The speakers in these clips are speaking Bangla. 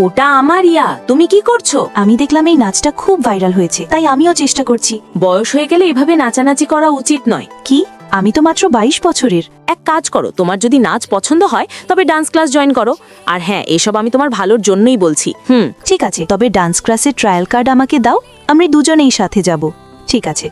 ওটা আমার ইয়া, তুমি কি করছো? আমি দেখলাম এই নাচটা খুব ভাইরাল হয়েছে, তাই আমিও চেষ্টা করছি। বয়স হয়ে গেলে এভাবে নাচানাচি করা উচিত নয়। কি? আমি তো মাত্র 22 বছরের। এক কাজ করো, তোমার যদি নাচ পছন্দ হয় তবে ডান্স ক্লাস জয়েন করো। আর হ্যাঁ, এসব আমি তোমার ভালোর জন্যই বলছি। ঠিক আছে, তবে ডান্স ক্লাসের ট্রায়াল কার্ড আমাকে দাও, আমরা দুজনেই সাথে যাব। ঠিক আছে।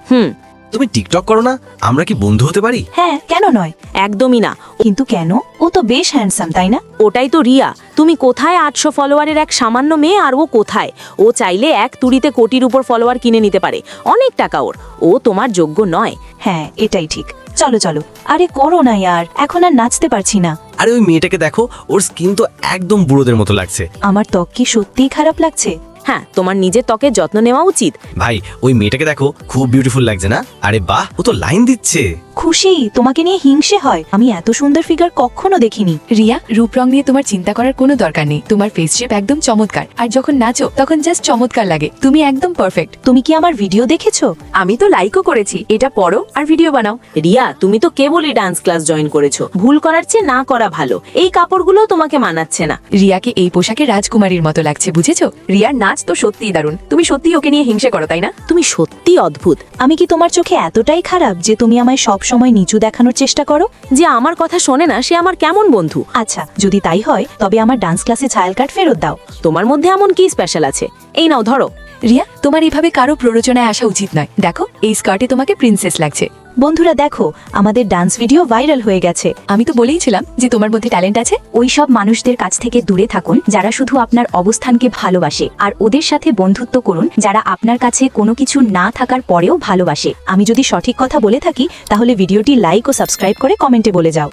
তুমি টিকটক করো না? আমরা কি বন্ধু হতে পারি? হ্যাঁ, কেন নয়? একদমই না। কিন্তু কেন? ও তো বেশ হ্যান্ডসাম, তাই না? ওটাই তো রিয়া। তুমি কোথায় 800 ফলোয়ারের এক সামান্য মেয়ে, আর ও কোথায়? ও চাইলে এক তুড়িতে কোটির উপর ফলোয়ার কিনে নিতে পারে, অনেক টাকা ওর। ও তোমার যোগ্য নয়। হ্যাঁ, এটাই ঠিক। চলো চলো। আরে করো না ইয়ার, এখন আর নাচতে পারছি না। আরে ওই মেয়েটাকে দেখো, ওর স্কিন তো একদম বুড়োদের মতো লাগছে। আমার ত্বক কি সত্যিই খারাপ লাগছে? হ্যাঁ, তোমার নিজের ত্বকের যত্ন নেওয়া উচিত। ভাই, ওই মেয়েটাকে দেখো, খুব বিউটিফুল লাগছে না? আরে বাহ, ও তো লাইন দিচ্ছে। খুশি, তোমাকে নিয়ে হিংসে হয়। আমি এত সুন্দর ফিগার কখনো দেখিনি। রিয়া, রূপ রং নিয়ে তোমার চিন্তা করার কোনো দরকার নেই। তোমার ফেস শেপ একদম চমৎকার, আর যখন নাচো তখন জাস্ট চমৎকার লাগে। তুমি একদম পারফেক্ট। তুমি কি আমার ভিডিও দেখেছো? আমি তো লাইকও করেছি। এটা পড়ো আর ভিডিও বানাও। রিয়া, তুমি তো কেবলই ডান্স ক্লাস জয়েন করেছো। ভুল করার চেয়ে না করা ভালো। এই কাপড়গুলো তোমাকে মানাচ্ছে না। রিয়াকে এই পোশাকে রাজকুমারীর মতো লাগছে, বুঝেছো? রিয়ার নাচ তো সত্যিই দারুণ। তুমি সত্যিই ওকে নিয়ে হিংসে করো, তাই না? তুমি সত্যি অদ্ভুত। আমি কি তোমার চোখে এতটাই খারাপ যে তুমি আমায় সব সময় নিচু দেখানোর চেষ্টা করো? যে আমার কথা শোনে না সে আমার কেমন বন্ধু? আচ্ছা, যদি তাই হয় তবে আমার ডান্স ক্লাসে ট্রায়াল কার্ড ফেরত দাও। তোমার মধ্যে এমন কি স্পেশাল আছে? এই নাও, ধরো। রিয়া, তোমার এইভাবে কারো প্ররোচনায় আসা উচিত নয়। দেখো, এই স্কার্টে তোমাকে প্রিন্সেস লাগছে। বন্ধুরা দেখো, আমাদের ডান্স ভিডিও ভাইরাল হয়ে গেছে। আমি তো বলেইছিলাম যে তোমার মধ্যে ট্যালেন্ট আছে। ওইসব মানুষদের কাছ থেকে দূরে থাকুন যারা শুধু আপনার অবস্থানকে ভালোবাসে, আর ওদের সাথে বন্ধুত্ব করুন যারা আপনার কাছে কোনো কিছু না থাকার পরেও ভালোবাসে। আমি যদি সঠিক কথা বলে থাকি তাহলে ভিডিওটি লাইক ও সাবস্ক্রাইব করে কমেন্টে বলে যাও।